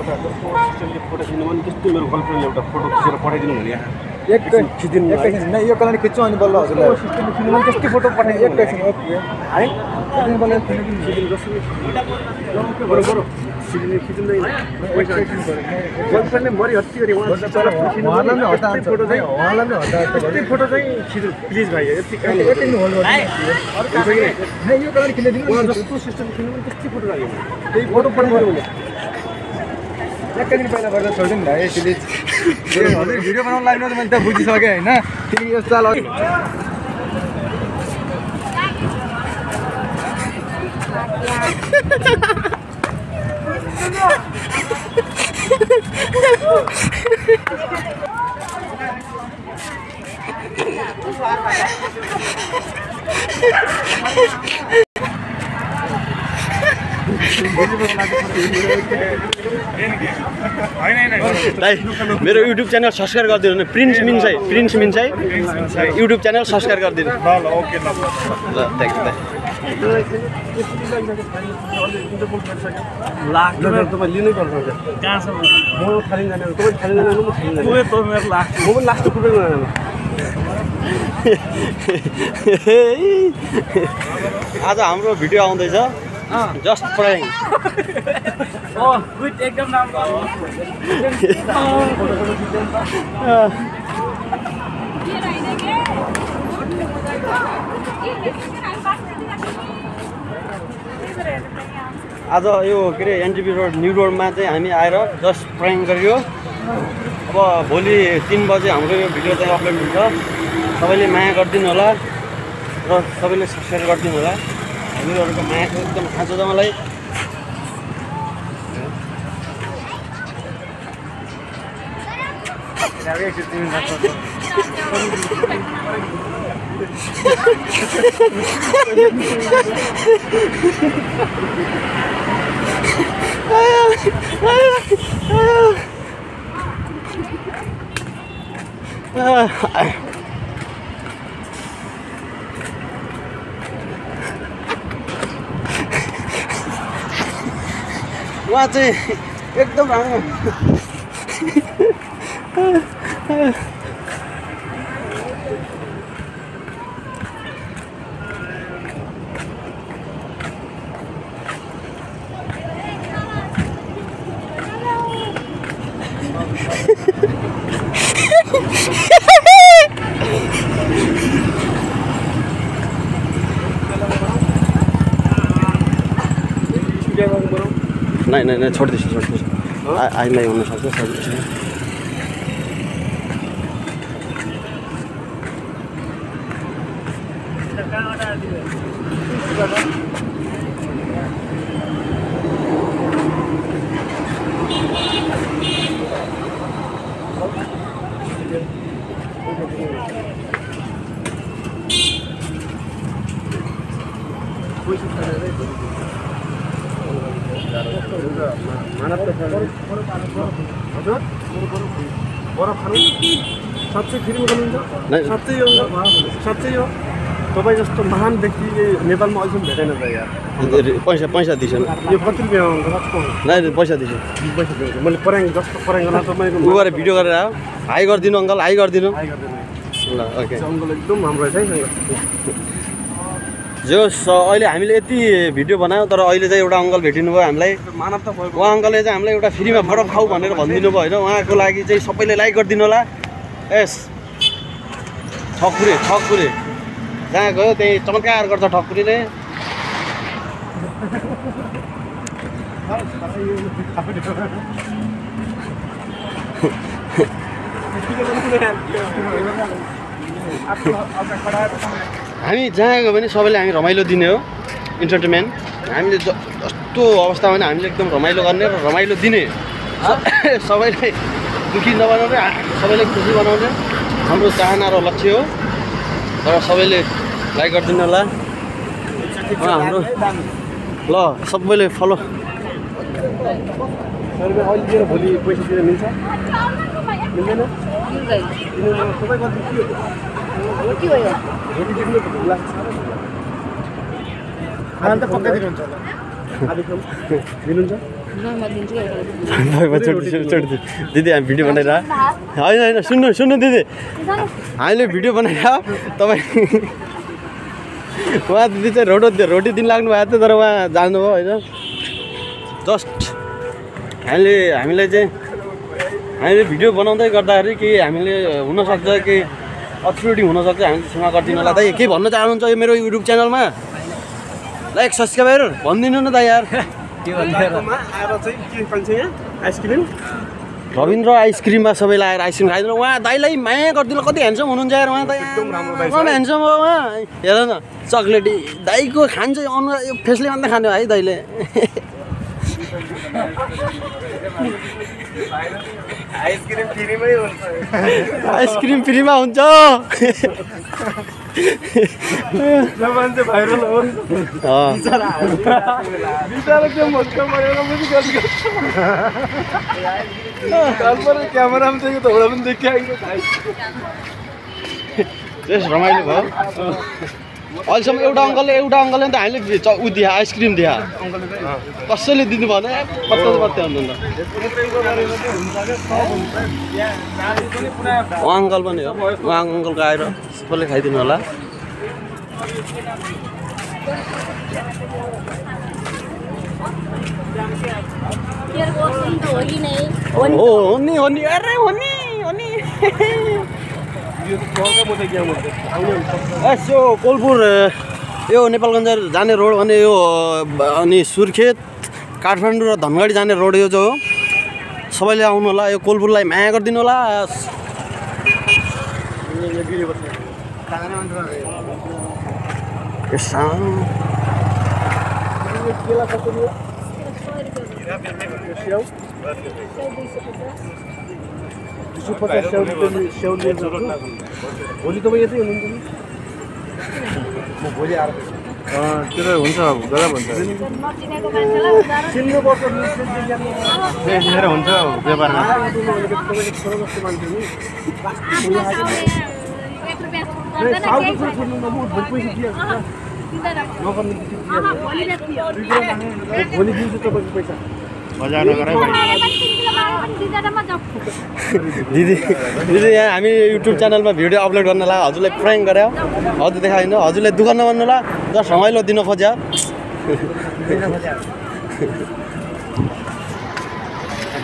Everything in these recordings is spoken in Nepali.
फोटो खिच्नु भने त्यस्तो मेरो गर्लफ्रेन्डले एउटा फोटो खिचेर पठाइदिनु भने एकैछिन न यो कलाले खिच्छु अनि बल्ल हजुरलाई सिस्टमले खिच्नु भने त्यस्तै फोटो पठाइदिनु एकैछिन ओके है एकैछिन बल्ल सिक्किम जसरी बरु सिक्किमले खिच्दैन गर्लफ्रेन्डले मरि हत्ती गरी उहाँलाई नै हटान्छ फोटो चाहिँ उहाँलाई नै हटान्छ त्यस्तै फोटो चाहिँ खिच्नु प्लिज भाइ यति एकैछिन होल्ड गर्नु न यो कलाले खिच्दिनु उहाँ जस्तो सिस्टम खिच्नु भने त्यस्तै फोटो लाग्यो त्यही फोटो पठाइदिनु भने एकैछिन पहिला गर्दा छोड्दिनु नि भाइ प्लिज हजुर भिडियो बनाउनु लाग्नु त मैले त बुझिसकेँ होइन फेरि यो चाल मेरो युट्युब च्यानल सब्सक्राइब गरिदिनु न प्रिन्स मिन्साई युट्युब च्यानल सब्सक्राइब गरिदिनु ल ओके ल थ्याङ्क यू तपाईँ लिनै पर्छ कहाँसम्म म खाली जाने तपाईँ खाली जाने म खाली जाने म पनि लास्ट पुगेको जाने आज हाम्रो भिडियो आउँदैछ जस्ट प्राइङ एकदम राम्रो आज यो के अरे एनजेपी रोड न्यू रोडमा चाहिँ हामी आएर जस्ट प्राइङ गरियो अब भोलि 3 बजे हाम्रो यो भिडियो चाहिँ अपलोड हुन्छ सबैले माया गरिदिनु होला र सबैले सब्सक्राइब गरिदिनु होला हामीहरूको माया एकदम खाँचो छ मलाई उहाँ चाहिँ एकदम राम्रो नहीं छोड़ दीजिए आज नहीं होना सकता सब साँच्चै हो तपाईँ जस्तो महान व्यक्ति नेपालमा अहिलेसम्म भेटेन त यार पैसा दिन्छ यो कति रुपियाँ पैसा दिन्छ मैले पराङ जस्तो पराङ गर्दा तपाईँको उ गरेर भिडियो गरेर आयो हाई गरिदिनु अङ्कल हाई गरिदिनु ल ओके अङ्कल एकदम हाम्रो रहेछ है जोस् अहिले हामीले यति भिडियो बनायौँ तर अहिले चाहिँ एउटा अङ्कल भेटिनु भयो हामीलाई मानवता भयो उहाँ अङ्कलले चाहिँ हामीलाई एउटा फ्रीमा फोटो खाऊ भनेर भनिदिनु भयो होइन उहाँको लागि चाहिँ सबैले लाइक गरिदिनु होला यस ठकुरे जहाँ गयो त्यही चमत्कार गर्छ ठकुरीले हामी जहाँ गयो भने सबैले हामी रमाइलो दिने हो इन्टरटेनमेन्ट हामीले जस्तो अवस्था भने हामीले एकदम रमाइलो गर्ने र रमाइलो दिने सबैलाई दुःखी नबनाउने सबैलाई खुसी बनाउने हाम्रो चाहना र लक्ष्य हो तर सबैले लाइक गरिदिनु होला हाम्रो ल सबैले फलो अहिले भोलि पैसा दिन मिल्छ मिल्दैन खाना त पक्का दिनुहुन्छ होला दिनुहुन्छ दिदी हामी भिडियो बनाइरह होइन होइन सुन्नु दिदी हामीले भिडियो बनाइरह तपाईँ उहाँ दिदी चाहिँ रोटी दिन लाग्नु भएको थियो तर उहाँ जानुभयो होइन जस्ट हामीले भिडियो बनाउँदै गर्दाखेरि कि हामीले हुनसक्छ कि अथोरिटी हुनसक्छ हामीले क्षमा गरिदिनु होला दाइ के भन्न चाहनुहुन्छ यो मेरो युट्युब च्यानलमा लाइक सब्सक्राइबर भनिदिनु न दाइ यार रविन्द्र आइसक्रिममा सबैलाई आएर आइसक्रिम खाइदिनु उहाँ दाइलाई माया गरिदिनु कति ह्यान्डसम हुनुहुन्छ यार उहाँ दाइ एकदम ह्यान्डसम हो उहाँ हेर न चक्लेटी दाइको खान्छ यो फेसले मात्रै खाने है दाइले आइसक्रिम फ्रीमा हुन्छ मान्छे भाइरल हो क्यामेरामा चाहिँ धौडा पनि देखिआएको रमाइलो भयो अहिलेसम्म एउटा अङ्कलले त हामीले उ दिए आइसक्रिम दिए कसैले दिनु भएन पत्ता हुनुहुन्छ उहाँ अङ्कल पनि हो उहाँ अङ्कलको आएर सबैले खाइदिनु होला हो नि अरे हो नि यसो कोलपुर यो नेपालगञ्ज जाने रोड भने यो अनि सुर्खेत काठमाडौँ र धनगढी जाने रोड यो जो हो सबैले आउनु होला यो कोलपुरलाई माया गरिदिनु होला भोलि तपाईँ यतै हुनुहुन्छ नि म भोलि आएर त्यो त हुन्छ गरा भन्छ हुन्छ व्यापारमा भोलि दिन्छु तपाईँको पैसा बजार नगरै दिदी यहाँ हामी युट्युब च्यानलमा भिडियो अपलोड गर्न लाग्यो हजुरलाई प्र्याङ्क गरे हजुर देखाएन हजुरलाई दुःख नमान्नु होला जस्ट रमाइलो दिन खोज्यो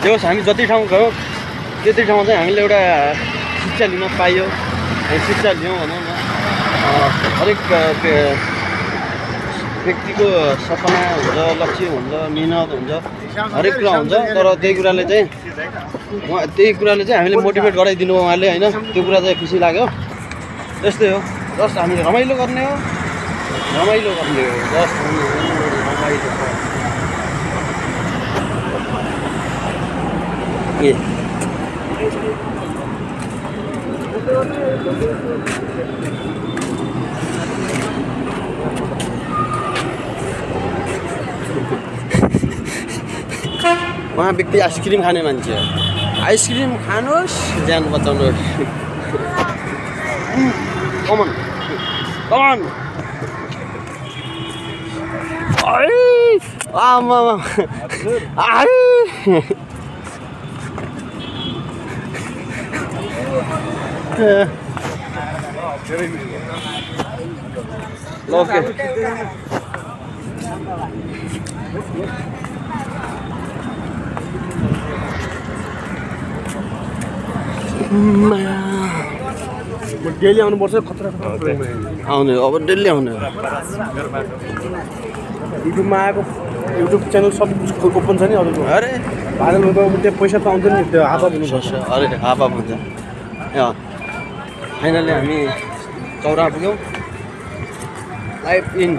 जे होस् हामी जति ठाउँ गयो त्यति ठाउँ चाहिँ हामीले एउटा शिक्षा लिन पाइयो हामी शिक्षा लियौँ भनौँ न हरेक व्यक्तिको सपना हुन्छ लक्ष्य हुन्छ मिहिनेत हुन्छ हरेक कुरा हुन्छ तर त्यही कुराले चाहिँ हामीले मोटिभेट गराइदिनु हो उहाँले होइन त्यो कुरा चाहिँ खुसी लाग्यो त्यस्तै हो जस्ट हामीले रमाइलो गर्ने हो जस्ट रमाइलो उहाँ व्यक्ति आइसक्रिम खाने मान्छे हो आइसक्रिम खानुहोस् ज्यान बचाउनुहोस् कमन आमा ओके डेली आउनुपर्छ खतरा आउने अब डेली आउने युट्युबमा आएको युट्युब च्यानल सब ओपन छ नि अरूको अरे भाइरल हुँदा त्यो पैसा त आउँछ नि त्यो हाफ हुनुपर्छ अरे हाफ हुन्छ फाइनली हामी चौरा पुग्यौँ लाइभ इन